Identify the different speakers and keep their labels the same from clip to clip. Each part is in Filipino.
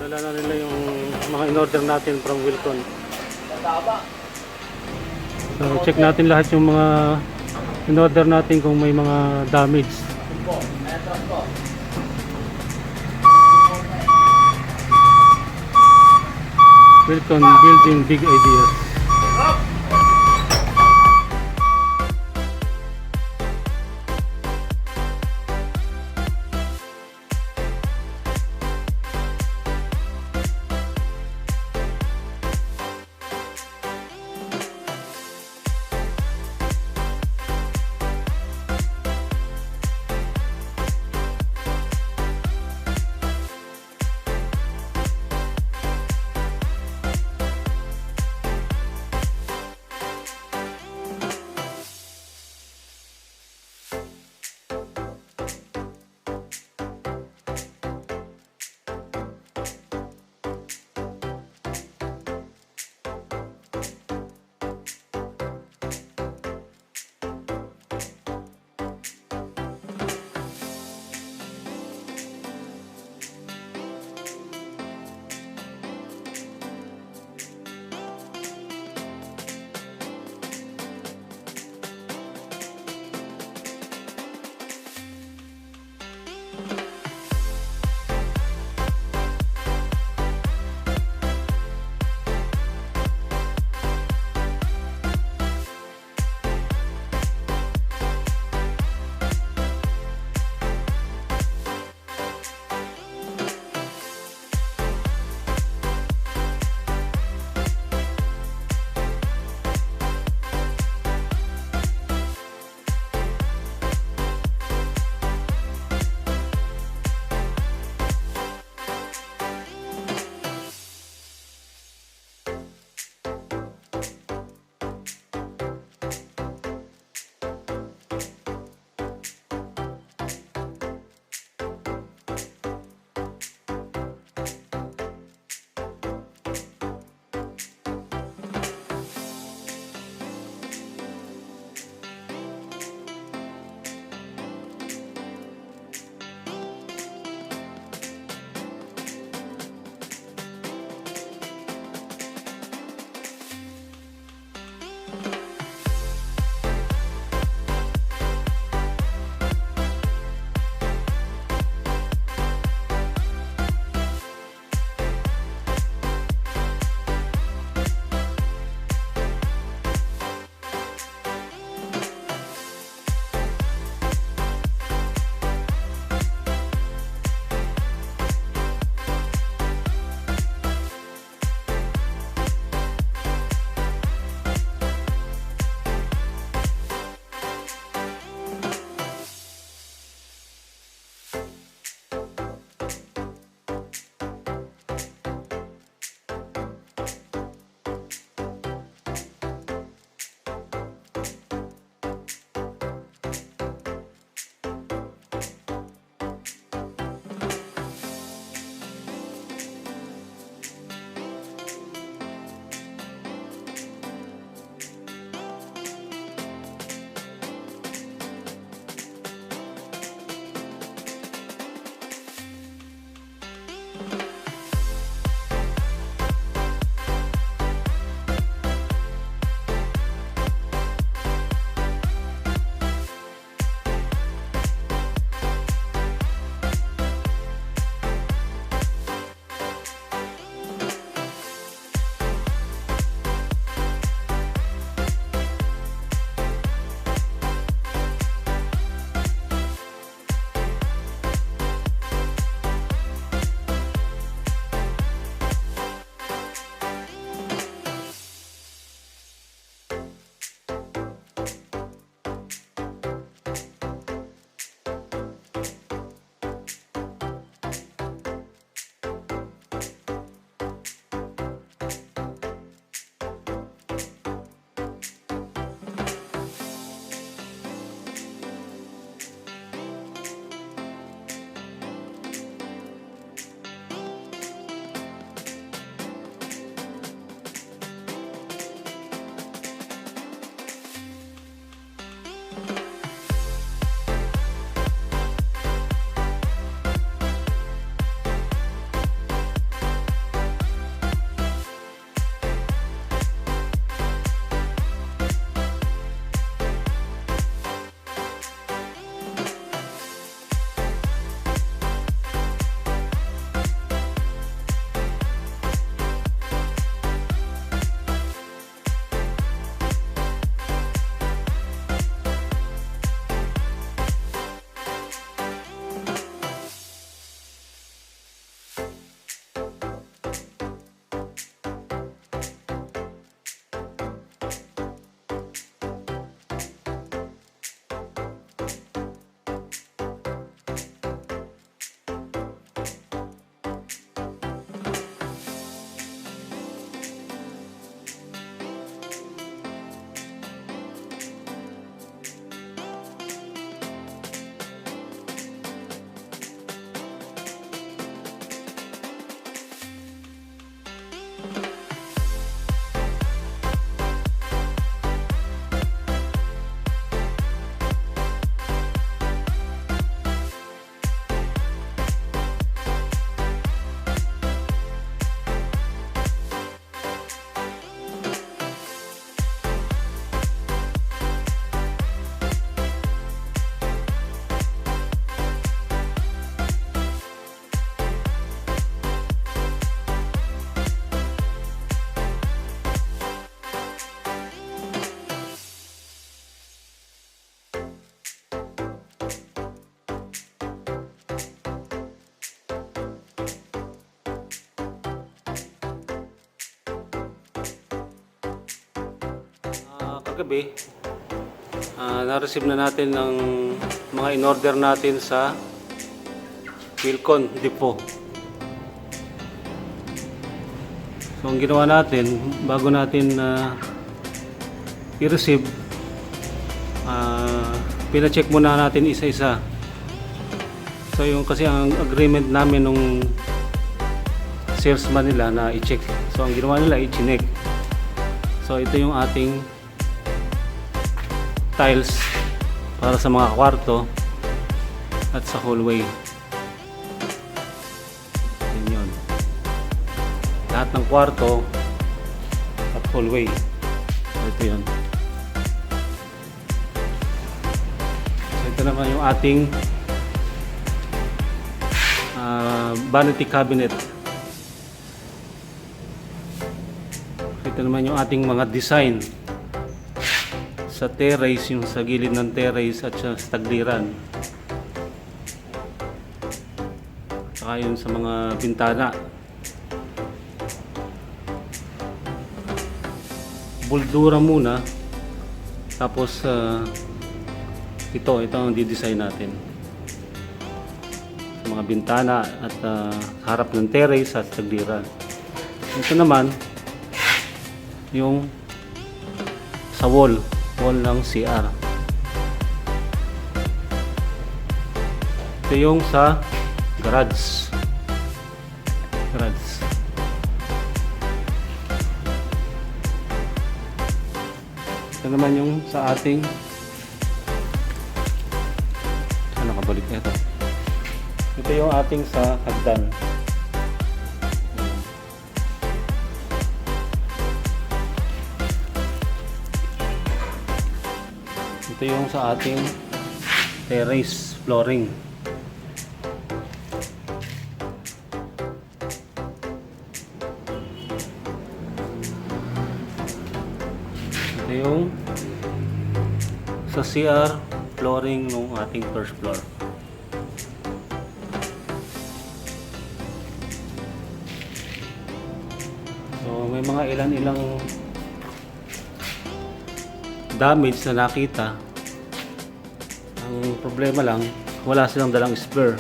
Speaker 1: Dala na nila yung mga in-order natin from Wilcon. So check natin lahat yung mga in-order natin kung may mga damage. Wilcon, building big ideas. kagabi, na-receive na natin ng mga in-order natin sa Wilcon Depot. So ang ginawa natin, bago natin i-receive, pina-check muna natin isa-isa. So yung kasi ang agreement namin nung salesman nila na i-check. So ang ginawa nila, i-chinek. So ito yung ating tiles para sa mga kwarto at sa hallway. Yan yun. Lahat ng kwarto at hallway. Ito yun. So ito naman yung ating vanity cabinet. Ito naman yung ating mga design sa terrace, yung sa gilid ng terrace at sa tagliran. Saka yun sa mga bintana. Buldura muna. Tapos ito ang di-design natin. Sa mga bintana at harap ng terrace at tagliran. Ito naman yung sa wall ng CR. Ito yung sa garage. Ito naman yung sa ating nakabalik na ito. Ito yung ating sa hagdan. Ito yung sa ating terrace flooring. Ito yung sa CR flooring ng ating first floor. So may mga ilan-ilang damage na nakita. Ang problema lang, wala silang dalang spare.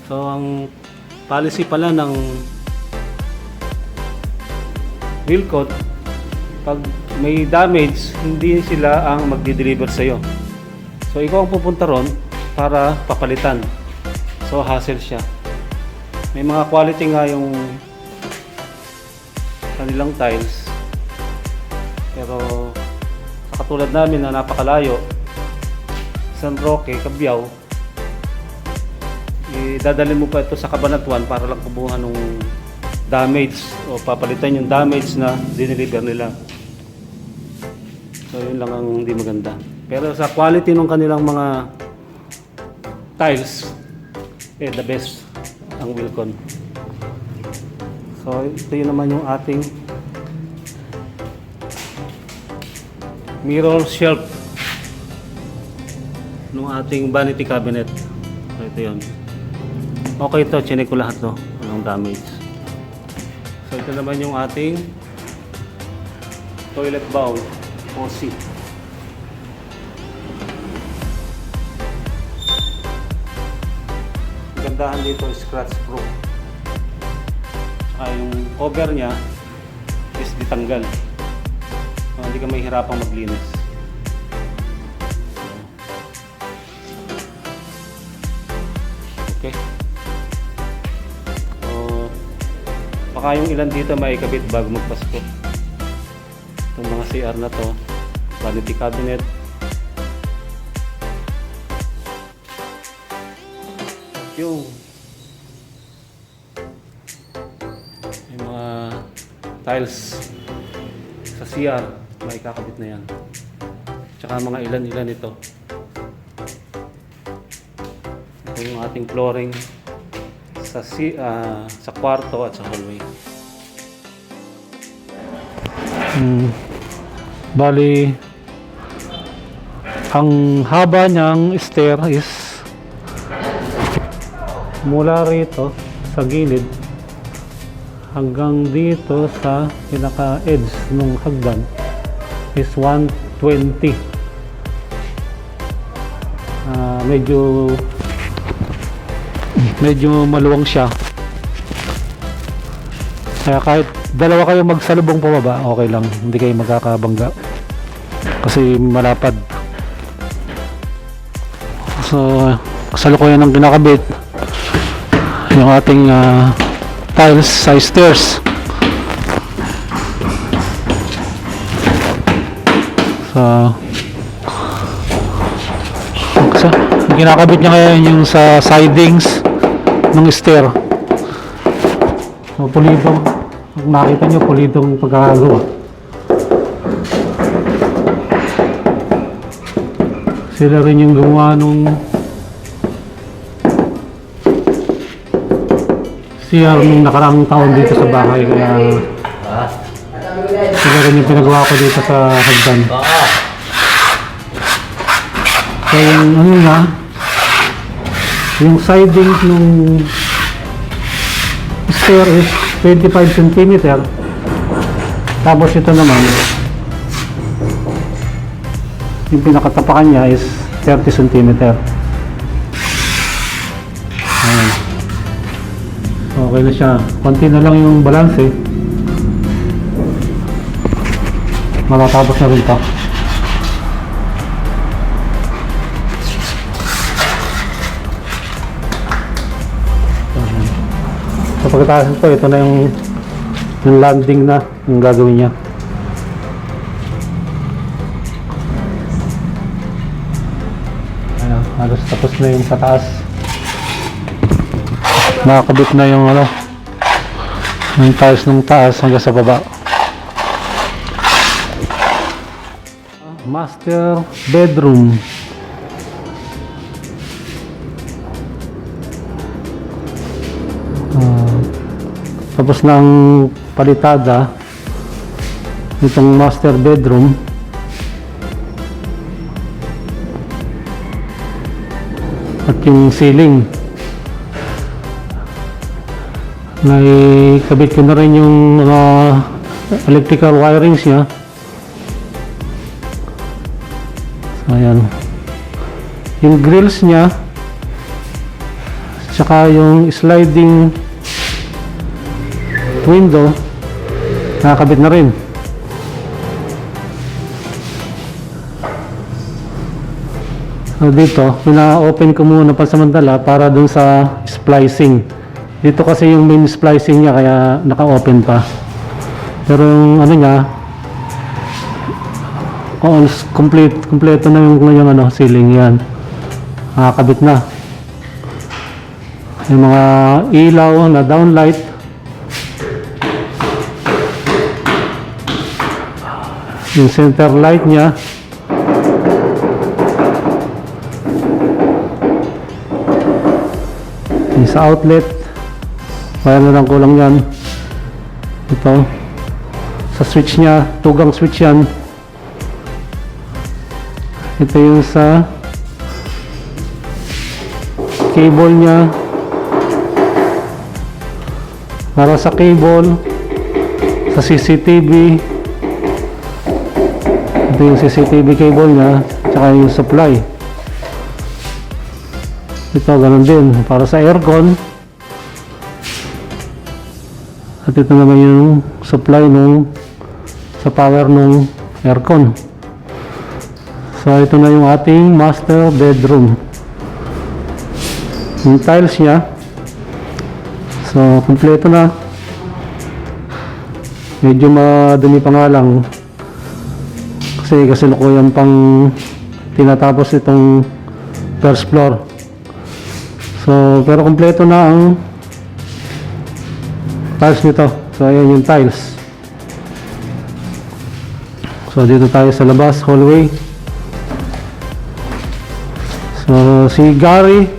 Speaker 1: So ang policy pala ng Wilcon, pag may damage, hindi sila ang magdi-deliver sa iyo. So ikaw ang pupunta ron para papalitan. So hassle siya. May mga quality nga yung kanilang tiles. Pero katulad namin na napakalayo, San Roque, Cabiao, idadalhin mo pa ito sa Cabanatuan para lang kubuhan ng damage o papalitan yung damage na dineliver nila. So yun lang ang hindi maganda. Pero sa quality ng kanilang mga tiles, the best ang Wilcon. So ito yun naman yung ating mirror shelf ng ating vanity cabinet. So ito yun. Okay ito, chinek ko lahat to. Walang damage. So ito naman yung ating toilet bowl o seat. Gandahan dito scratch proof. Saka yung cover nya is ditanggal. So, hindi ka mahihirapang maglinis. Okay. So, baka yung ilan dito may ikabit bago magpasko. Itong mga CR na to, vanity cabinet. Yung mga tiles sa CR, may kakabit na yan. Tsaka mga ilan-ilan ito. Ito yung ating flooring sa kwarto at sa hallway. Bali, ang haba niyang stair is mula rito sa gilid hanggang dito sa pinaka-edge ng hagdan is 1 20. Medyo maluwang siya. Kaya kahit dalawa kayo magsalubong pababa, okay lang, hindi kayo magkakabangga kasi malapad. So kasalukuyan ng kinakabit yung ating tiles sa stairs. So kinakabit niya ngayon yung sa sidings ng stair. So pulido, kung makita nyo, pulidong pagkakagawa. Sila rin yung gumawa nung CR nung nakaraang taon dito sa bahay, kaya sila rin yung pinagawa ko dito sa hagdan. So yung ano nga, yung siding nung stair is 25 cm. Tapos ito naman, yung pinakatapakan niya is 30 cm. Ayan. Okay na siya. Konti na lang yung balance eh. Matatapos na rin ito. So pagkatapos ito na yung landing na yung gagawin niya. Ayan, halos tapos na yung sa taas. Nakakabit na yung ano, yung tiles ng taas hanggang sa baba. Master bedroom. Tapos ng palitada itong master bedroom. At yung ceiling, naikabit ko na rin yung electrical wirings niya. So ayan, yung grills niya, tsaka yung sliding window nakakabit na rin. So dito pina-open ko muna pansamantala para dun sa splicing. Dito kasi yung main splicing niya, kaya naka-open pa. Pero yung ano niya, kompleto na yung ano, ceiling yan. Nakakabit na. Yung mga ilaw na downlight, yung center light niya, yung sa outlet, kaya na lang kulang yan. Ito sa switch niya, tugang switch yan. Ito yung sa cable niya, para sa cable, sa CCTV. Ito yung CCTV cable niya, tsaka yung supply. Ito ganun din para sa aircon. At ito naman yung supply sa power ng aircon. So ito na yung ating master bedroom. Yung tiles niya, so kompleto na. Medyo madumi pa nga lang kasi kasalukuyan pang tinatapos itong first floor. So pero kompleto na ang tiles nito. So ayan yung tiles. So dito tayo sa labas, hallway. So si Gary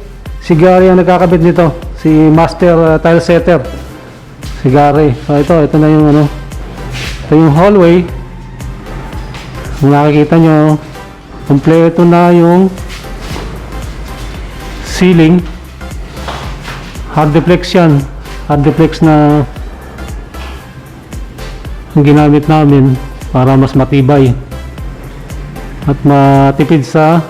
Speaker 1: ang nagkakabit nito, si master tile setter, si Gary. So ito na yung ano, ito yung hallway. Kung nakikita nyo, kompleto na yung ceiling. Hardplex yan, hardplex na ang ginamit namin para mas matibay. at matipid sa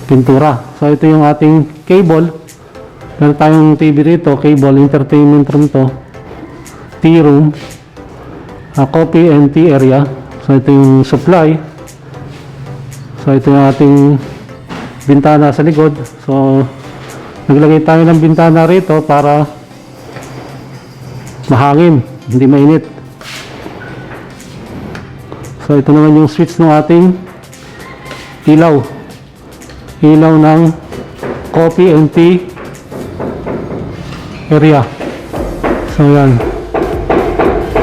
Speaker 1: pintura. So ito yung ating cable. Meron tayong TV dito, cable, entertainment room to, tea room, coffee and tea area. So ito yung supply. So ito yung ating bintana sa likod. So naglagay tayo ng bintana rito para mahangin, hindi mainit. So ito naman yung switch ng ating ilaw ng coffee and tea area. So yan,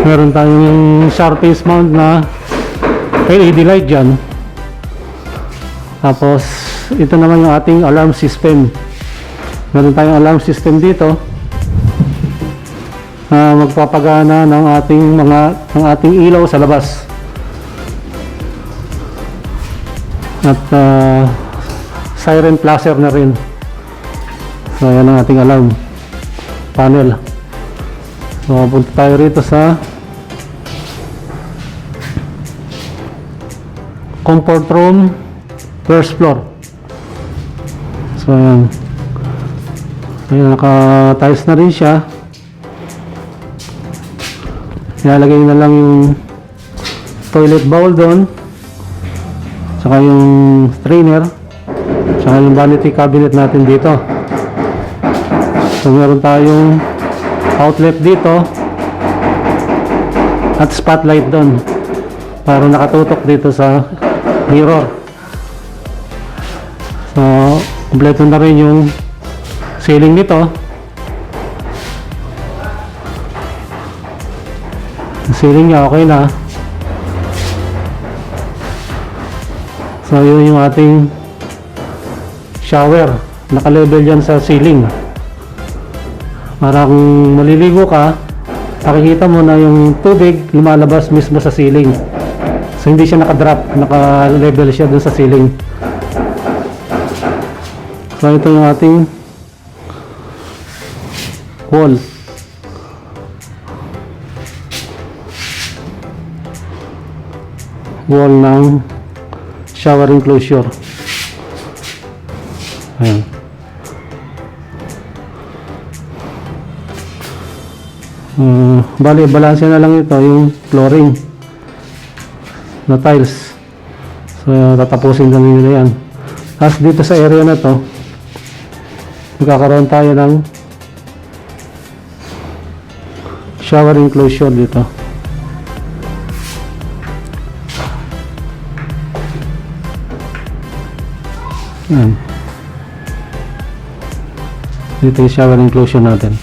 Speaker 1: meron tayong sharp face mount na LED light dyan. Tapos ito naman yung ating alarm system. Meron tayong alarm system dito na magpapagana ng ating ilaw sa labas. At siren flasher na rin. So yan ang ating alarm panel. So punta tayo rito sa comfort room, first floor. So ayan, naka-tiles na rin siya. Ilalagay na lang yung toilet bowl doon, saka yung strainer, saka yung vanity cabinet natin dito. So meron tayong outlet dito at spotlight doon para nakatutok dito sa mirror. So kompleto na rin yung ceiling nito. Yung ceiling niya okay na. So yun yung ating shower, naka-level yan sa ceiling. Para kung maliligo ka, nakikita mo na yung tubig lumalabas mismo sa ceiling. So hindi siya naka-drop, naka-level siya dun sa ceiling. So ito yung ating wall. Wall ng shower enclosure. Ayan. Bali, balance na lang ito yung flooring na tiles. So tatapusin lang nila yan. Tapos dito sa area na to, magkakaroon tayo ng shower enclosure dito. Yan. Dito yung shower enclosure natin.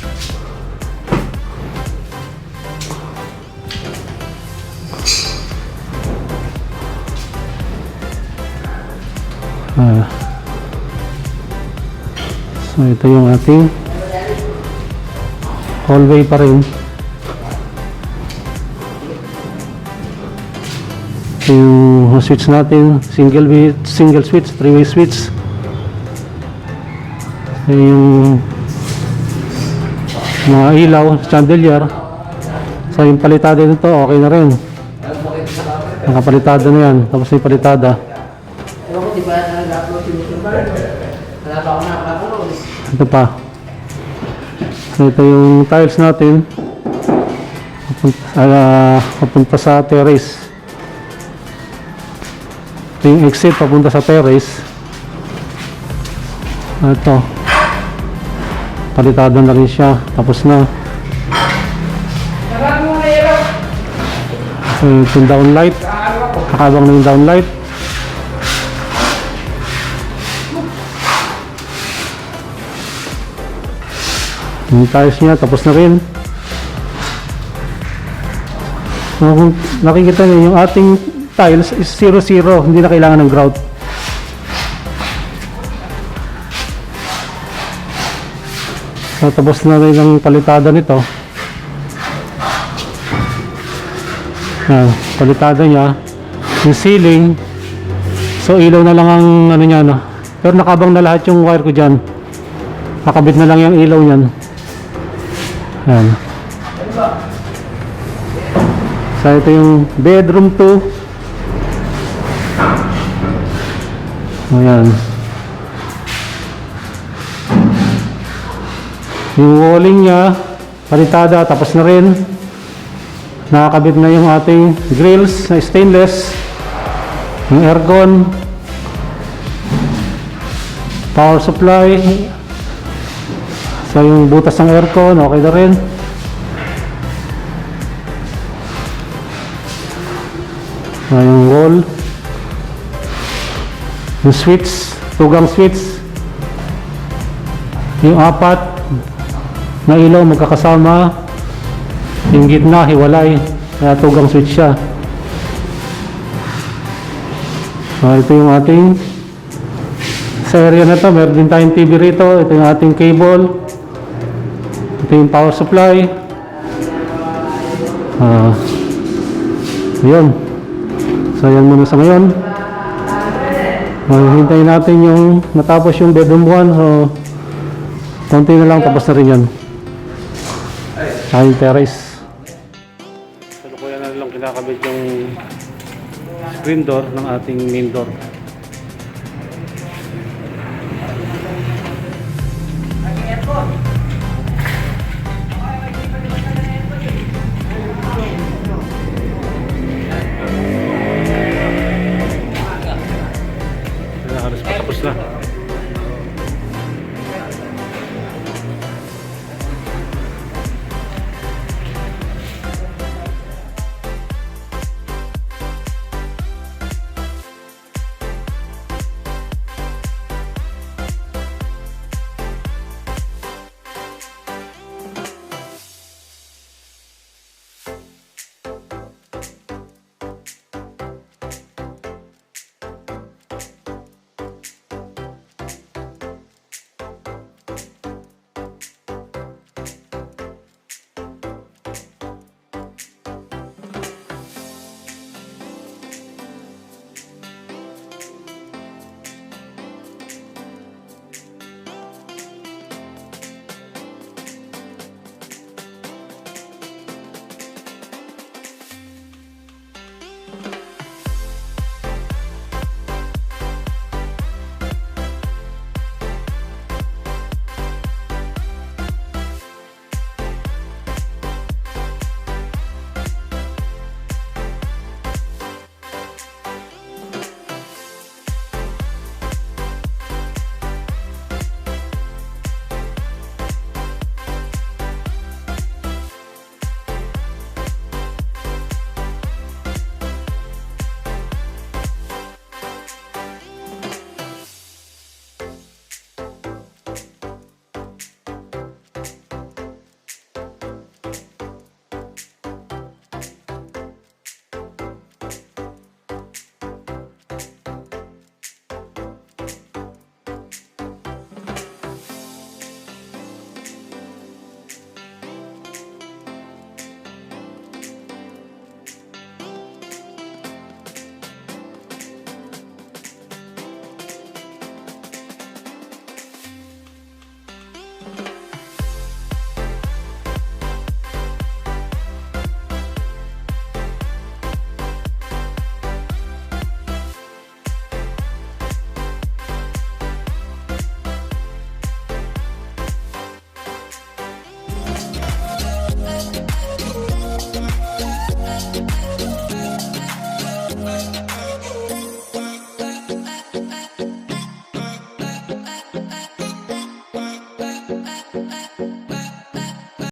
Speaker 1: So ito yung ating hallway pa rin. Ito yung switch natin, single switch, three-way switch. Ito yung mga ilaw, chandelier. So yung palitada nito okay na rin, nakapalitada na yan. Tapos yung palitada, ito pa. So ito yung tiles natin papunta sa terrace. Ito yung exit papunta sa terrace. Ito, palitada na rin siya, tapos na. So ito yung downlight, kakabang na yung downlight. Yung tiles niya tapos na rin. So, kung nakikita niyo yung ating tiles is 0-0, hindi na kailangan ng grout. So, tapos na rin ang palitada nito. Yan, palitada niya. Yung ceiling, so ilaw na lang ang ano niya, no? Pero nakabang na lahat yung wire ko dyan. Nakabit na lang yung ilaw niyan. Ayan. So ito yung bedroom 2. Ayan. Yung walling niya, palitada, tapos na rin. Nakakabit na yung ating grills na stainless. Yung aircon. Power supply. So yung butas ng aircon, okay na rin. Yung wall. Yung switch, tugang switch. Yung apat na ilaw magkakasama. Yung gitna hiwalay, kaya tugang switch siya. Ito yung ating sa area na to, meron din tayong TV rito. Ito yung ating cable. Ito yung power supply. Yun. So yan muna sa ngayon. Hintayin natin yung matapos yung bedroom 1. So konti na lang, tapos na rin yan. Ay, terrace. So, kuya na lang kinakabit yung screen door ng ating main door.